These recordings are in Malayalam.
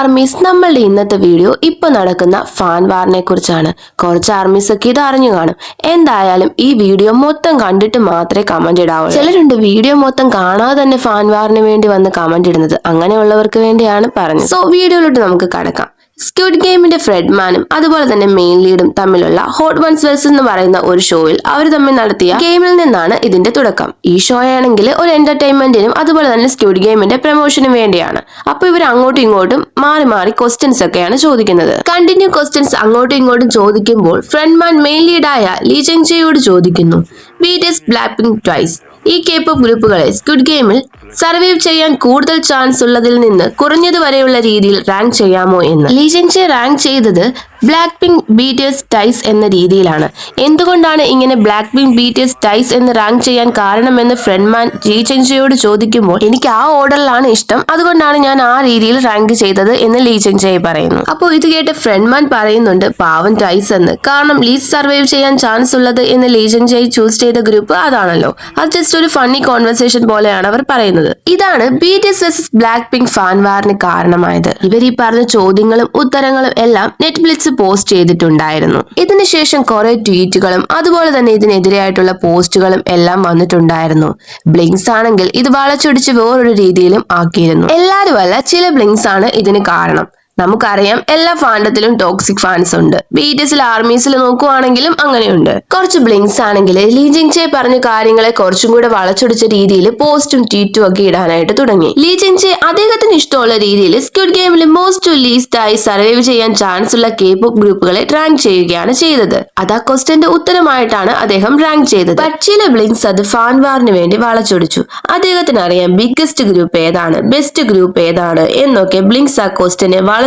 ആർമീസ് നമ്മളുടെ ഇന്നത്തെ വീഡിയോ ഇപ്പൊ നടക്കുന്ന ഫാൻ വാറിനെ കുറിച്ചാണ്. കുറച്ച് ആർമീസ് ഒക്കെ ഇത് അറിഞ്ഞു കാണും. എന്തായാലും ഈ വീഡിയോ മൊത്തം കണ്ടിട്ട് മാത്രമേ കമന്റ് ഇടാവുള്ളൂ. ചിലരുണ്ട് വീഡിയോ മൊത്തം കാണാതെ തന്നെ ഫാൻ വാറിന് വേണ്ടി വന്ന് കമന്റ് ഇടുന്നത്. അങ്ങനെയുള്ളവർക്ക് വേണ്ടിയാണ് പറഞ്ഞത്. സോ വീഡിയോയിലോട്ട് നമുക്ക് കടക്കാം. സ്ക്വിഡ് ഗെയിമിന്റെ ഫ്രെഡ്മാനും അതുപോലെ തന്നെ മെയിൻ ലീഡും തമ്മിലുള്ള ഹോട്ട് വൺസ് വേഴ്സസ് എന്ന് പറയുന്ന ഒരു ഷോയിൽ അവർ തമ്മിൽ നടത്തിയ ഗെയിമിൽ നിന്നാണ് ഇതിന്റെ തുടക്കം. ഈ ഷോ ആണെങ്കിൽ ഒരു എന്റർടൈൻമെന്റിനും അതുപോലെ തന്നെ സ്ക്വിഡ് ഗെയിമിന്റെ പ്രൊമോഷനും വേണ്ടിയാണ്. അപ്പൊ ഇവർ അങ്ങോട്ടും ഇങ്ങോട്ടും മാറി മാറി ക്വസ്റ്റ്യൻസ് ഒക്കെയാണ് ചോദിക്കുന്നത്. കണ്ടിന്യൂ ക്വസ്റ്റ്യൻസ് അങ്ങോട്ടും ഇങ്ങോട്ടും ചോദിക്കുമ്പോൾ ഫ്രെഡ്മാൻ മെയിൻ ലീഡായ ലീ ജങ് ജെയോട് ചോദിക്കുന്നു, ബിടിഎസ് ബ്ലാക്ക്പിങ്ക് ട്വൈസ് ഈ കേപ്പ് ഗ്രൂപ്പുകളെ സ്ക്വിഡ് ഗെയിമിൽ സർവൈവ് ചെയ്യാൻ കൂടുതൽ ചാൻസ് ഉള്ളതിൽ നിന്ന് കുറഞ്ഞത് വരെയുള്ള രീതിയിൽ റാങ്ക് ചെയ്യാമോ എന്ന്. ലീ ജങ് ജെ റാങ്ക് ചെയ്തത് ബ്ലാക്ക് പിങ്ക് ബിടിഎസ് ടൈസ് എന്ന രീതിയിലാണ്. എന്തുകൊണ്ടാണ് ഇങ്ങനെ ബ്ലാക്ക് പിങ്ക് ബിടിഎസ് ടൈസ് എന്ന് റാങ്ക് ചെയ്യാൻ കാരണമെന്ന് ഫ്രെഡ്മാൻ ലീ ജങ് ജെയോട് ചോദിക്കുമ്പോൾ എനിക്ക് ആ ഓർഡറിലാണ് ഇഷ്ടം, അതുകൊണ്ടാണ് ഞാൻ ആ രീതിയിൽ റാങ്ക് ചെയ്തത് എന്ന് ലീ ജങ് ജെ പറയുന്നു. അപ്പോൾ ഇത് കേട്ട് ഫ്രെഡ്മാൻ പറയുന്നുണ്ട് പാവൻ ടൈസ് എന്ന്. കാരണം ലീസ്റ്റ് സർവൈവ് ചെയ്യാൻ ചാൻസ് ഉള്ളത് എന്ന് ലീ ജങ് ജെ ചൂസ് ചെയ്ത ഗ്രൂപ്പ് അതാണല്ലോ. അത് ജസ്റ്റ് ഒരു ഫണ്ണി കോൺവെർസേഷൻ പോലെയാണ് അവർ പറയുന്നത്. ഇതാണ് BTS versus black pink fan വാറിന് കാരണമായത്. ഇവർ ഈ പറഞ്ഞ ചോദ്യങ്ങളും ഉത്തരങ്ങളും എല്ലാം നെറ്റ്ഫ്ലിക്സ് പോസ്റ്റ് ചെയ്തിട്ടുണ്ടായിരുന്നു. ഇതിനുശേഷം കുറെ ട്വീറ്റുകളും അതുപോലെ തന്നെ ഇതിനെതിരെയായിട്ടുള്ള പോസ്റ്റുകളും എല്ലാം വന്നിട്ടുണ്ടായിരുന്നു. ബ്ലിങ്സ് ആണെങ്കിൽ ഇത് വളച്ചൊടിച്ച് വേറൊരു രീതിയിലും ആക്കിയിരുന്നു. എല്ലാരും അല്ല, ചില ബ്ലിങ്സ് ആണ് ഇതിന് കാരണം. നമുക്കറിയാം എല്ലാ ഫാൻഡത്തിലും ടോക്സിക് ഫാൻസ് ഉണ്ട്. ബിടിഎസിൽ ആർമീസിൽ നോക്കുവാണെങ്കിലും അങ്ങനെയുണ്ട്. കുറച്ച് ബ്ലിങ്സ് ആണെങ്കിൽ ലീ ജങ് ജെ പറഞ്ഞ കാര്യങ്ങളെ കുറച്ചും കൂടെ വളച്ചൊടിച്ച രീതിയിൽ പോസ്റ്റും ട്വീറ്റും ഒക്കെ ഇടാനായിട്ട് തുടങ്ങി. ലീ ജങ് ജെ അദ്ദേഹത്തിന് ഇഷ്ടമുള്ള രീതിയിൽ സ്ക്വിഡ് ഗെയിമിൽ മോസ്റ്റ് ടു ലീസ്റ്റ് ആയി സർവൈവ് ചെയ്യാൻ ചാൻസ് ഉള്ള കേപോപ്പ് ഗ്രൂപ്പുകളെ റാങ്ക് ചെയ്യുകയാണ് ചെയ്തത്. അത് ആ ക്വസ്റ്റ്യന്റെ ഉത്തരമായിട്ടാണ് അദ്ദേഹം റാങ്ക് ചെയ്തത്. ബട്ട് ചില ബ്ലിങ്സ് അത് ഫാൻ വാറിന് വേണ്ടി വളച്ചൊടിച്ചു. അദ്ദേഹത്തിന് അറിയാം ബിഗ്ഗസ്റ്റ് ഗ്രൂപ്പ് ഏതാണ്, ബെസ്റ്റ് ഗ്രൂപ്പ് ഏതാണ് എന്നൊക്കെ ബ്ലിങ്സ് ആ ക്വസ്റ്റ്യനെ വളച്ചൊടിച്ചു.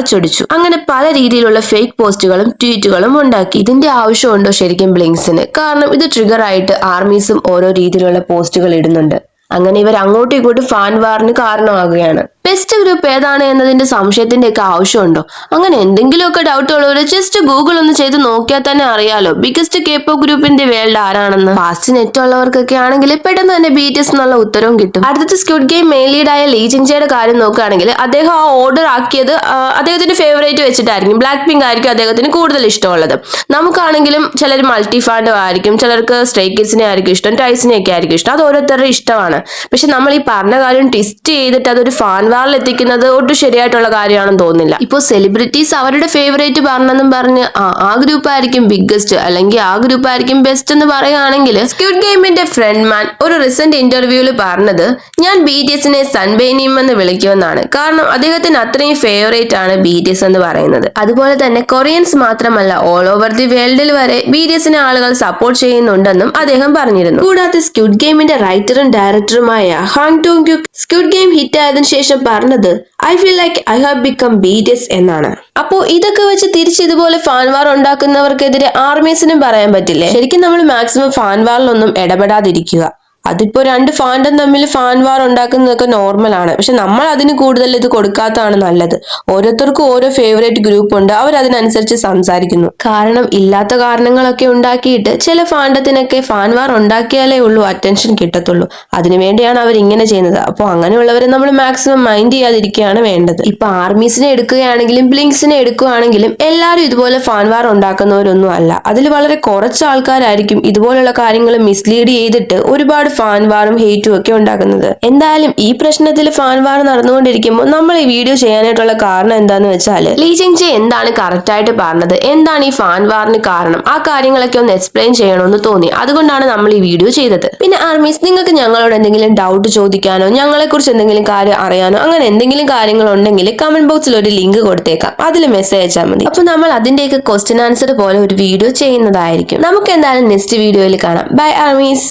അങ്ങനെ പല രീതിയിലുള്ള ഫേക്ക് പോസ്റ്റുകളും ട്വീറ്റുകളും ഉണ്ടാക്കി. ഇതിന്റെ ആവശ്യമുണ്ടോ ശരിക്കും ബ്ലിങ്സിന്? കാരണം ഇത് ട്രിഗർ ആയിട്ട് ആർമീസും ഓരോ രീതിയിലുള്ള പോസ്റ്റുകൾ ഇടുന്നുണ്ട്. അങ്ങനെ ഇവർ അങ്ങോട്ടും ഇങ്ങോട്ടും ഫാൻ വാറിന് കാരണമാകുകയാണ്. ബെസ്റ്റ് ഗ്രൂപ്പ് ഏതാണ് എന്നതിന്റെ സംശയത്തിന്റെ ഒക്കെ ആവശ്യമുണ്ടോ? അങ്ങനെ എന്തെങ്കിലുമൊക്കെ ഡൗട്ട് ഉള്ളവര് ജസ്റ്റ് ഗൂഗിൾ ഒന്ന് ചെയ്ത് നോക്കിയാൽ തന്നെ അറിയാലോ ബിഗസ്റ്റ് കേപോപ്പ് ഗ്രൂപ്പിന്റെ വേൾഡ് ആരാണെന്ന്. ഫാസ്റ്റ് നെറ്റ് ഉള്ളവർക്കൊക്കെ ആണെങ്കിൽ പെട്ടെന്ന് തന്നെ ബിടിഎസ് എന്നുള്ള ഉത്തരവും കിട്ടും. അടുത്ത സ്ക്വിഡ് ഗെയിം മെയിൻ ലീഡായ ലീ ജങ് ജെയുടെ കാര്യം നോക്കുകയാണെങ്കിൽ അദ്ദേഹം ആ ഓർഡർ ആക്കിയത് അദ്ദേഹത്തിന്റെ ഫേവറേറ്റ് വെച്ചിട്ടായിരിക്കും. ബ്ലാക്ക് പിങ്ക് ആയിരിക്കും അദ്ദേഹത്തിന് കൂടുതൽ ഇഷ്ടമുള്ളത്. നമുക്കാണെങ്കിലും ചിലർ മൾട്ടി ഫാൻഡം ആയിരിക്കും, ചിലർക്ക് സ്ട്രേ കിഡ്സിനെ ആയിരിക്കും ഇഷ്ടം, ടൈസിനെ ഒക്കെ ആയിരിക്കും ഇഷ്ടം. അത് ഓരോരുത്തരുടെ ഇഷ്ടമാണ്. പക്ഷെ നമ്മൾ ഈ പറഞ്ഞ കാര്യം ട്വിസ്റ്റ് ചെയ്തിട്ട് അതൊരു ഫാൻ വാറിൽ എത്തിക്കുന്നത് ഒട്ടും ശരിയായിട്ടുള്ള കാര്യമാണെന്ന് തോന്നുന്നില്ല. ഇപ്പോൾ സെലിബ്രിറ്റീസ് അവരുടെ ഫേവറേറ്റ് പറഞ്ഞെന്നും പറഞ്ഞ് ആ ഗ്രൂപ്പ് ആയിരിക്കും ബിഗ്ഗസ്റ്റ് അല്ലെങ്കിൽ ആ ഗ്രൂപ്പ് ആയിരിക്കും ബെസ്റ്റ് എന്ന് പറയുകയാണെങ്കിൽ സ്ക്വിഡ് ഗെയിമിന്റെ ഫ്രെഡ്മാൻ ഒരു റീസെന്റ് ഇന്റർവ്യൂവിൽ പറഞ്ഞത് ഞാൻ ബിടിഎസിനെ സൺബെയിനിയം എന്ന് വിളിക്കുമെന്നാണ്. കാരണം അദ്ദേഹത്തിന് അത്രയും ഫേവറേറ്റ് ആണ് ബിടിഎസ് എന്ന് പറയുന്നത്. അതുപോലെ തന്നെ കൊറിയൻസ് മാത്രമല്ല ഓൾ ഓവർ ദി വേൾഡിൽ വരെ ബിടിഎസിനെ ആളുകൾ സപ്പോർട്ട് ചെയ്യുന്നുണ്ടെന്നും അദ്ദേഹം പറഞ്ഞിരുന്നു. കൂടാതെ സ്ക്വിഡ് ഗെയിമിന്റെ റൈറ്ററും ഡയറക്ടറുമായ Hwang Dong Hyuk squid game hit ആയതിനു ശേഷം പറഞ്ഞത് I feel like I have become BTS എന്നാണ്. അപ്പോ ഇതൊക്കെ വെച്ച് തിരിച്ച് ഇതുപോലെ ഫാൻ വാർ ഉണ്ടാക്കുന്നവർക്കെതിരെ ആർമീസിനും പറയാൻ പറ്റില്ലേ? ശരിക്കും നമ്മൾ മാക്സിമം ഫാൻ വാറിലൊന്നും ഇടപെടാതിരിക്കുക. അതിപ്പോ രണ്ട് ഫാൻഡം തമ്മിൽ ഫാൻ വാർ ഉണ്ടാക്കുന്നതൊക്കെ നോർമലാണ്. പക്ഷെ നമ്മൾ അതിന് കൂടുതൽ ഇത് കൊടുക്കാത്തതാണ് നല്ലത്. ഓരോരുത്തർക്കും ഓരോ ഫേവറേറ്റ് ഗ്രൂപ്പ് ഉണ്ട്, അവരതിനനുസരിച്ച് സംസാരിക്കുന്നു. കാരണം ഇല്ലാത്ത കാരണങ്ങളൊക്കെ ഉണ്ടാക്കിയിട്ട് ചില ഫാൻഡത്തിനൊക്കെ ഫാൻ വാർ ഉണ്ടാക്കിയാലേ ഉള്ളൂ അറ്റൻഷൻ കിട്ടത്തുള്ളൂ. അതിനുവേണ്ടിയാണ് അവർ ഇങ്ങനെ ചെയ്യുന്നത്. അപ്പോൾ അങ്ങനെയുള്ളവരെ നമ്മൾ മാക്സിമം മൈൻഡ് ചെയ്യാതിരിക്കുകയാണ് വേണ്ടത്. ഇപ്പൊ ആർമീസിനെ എടുക്കുകയാണെങ്കിലും ബ്ലിങ്സിനെ എടുക്കുകയാണെങ്കിലും എല്ലാവരും ഇതുപോലെ ഫാൻ വാർ ഉണ്ടാക്കുന്നവരൊന്നും അല്ല. അതിൽ വളരെ കുറച്ച് ആൾക്കാരായിരിക്കും ഇതുപോലുള്ള കാര്യങ്ങൾ മിസ്ലീഡ് ചെയ്തിട്ട് ഒരുപാട് ഫാൻ വാറും ഹെയ്റ്റും ഒക്കെ ഉണ്ടാക്കുന്നത്. എന്തായാലും ഈ പ്രശ്നത്തിൽ ഫാൻ വാർ നടന്നുകൊണ്ടിരിക്കുമ്പോൾ നമ്മൾ ഈ വീഡിയോ ചെയ്യാനായിട്ടുള്ള കാരണം എന്താന്ന് വെച്ചാൽ ലീ ജങ് ജെ എന്താണ് കറക്റ്റ് ആയിട്ട് പറഞ്ഞത്, എന്താണ് ഈ ഫാൻ വാറിന് കാരണം, ആ കാര്യങ്ങളൊക്കെ ഒന്ന് എക്സ്പ്ലെയിൻ ചെയ്യണമെന്ന് തോന്നി. അതുകൊണ്ടാണ് നമ്മൾ ഈ വീഡിയോ ചെയ്തത്. പിന്നെ ആർമീസ്, നിങ്ങൾക്ക് ഞങ്ങളോട് എന്തെങ്കിലും ഡൗട്ട് ചോദിക്കാനോ ഞങ്ങളെ കുറിച്ച് എന്തെങ്കിലും കാര്യം അറിയാനോ അങ്ങനെ എന്തെങ്കിലും കാര്യങ്ങൾ ഉണ്ടെങ്കിൽ കമന്റ് ബോക്സിൽ ഒരു ലിങ്ക് കൊടുത്തേക്കാം. അതിൽ മെസ്സേജ് അയച്ചാൽ മതി. അപ്പൊ നമ്മൾ അതിന്റെയൊക്കെ ക്വസ്റ്റ്യൻ ആൻസർ പോലെ ഒരു വീഡിയോ ചെയ്യുന്നതായിരിക്കും. നമുക്ക് എന്തായാലും നെക്സ്റ്റ് വീഡിയോയിൽ കാണാം. Bye armies.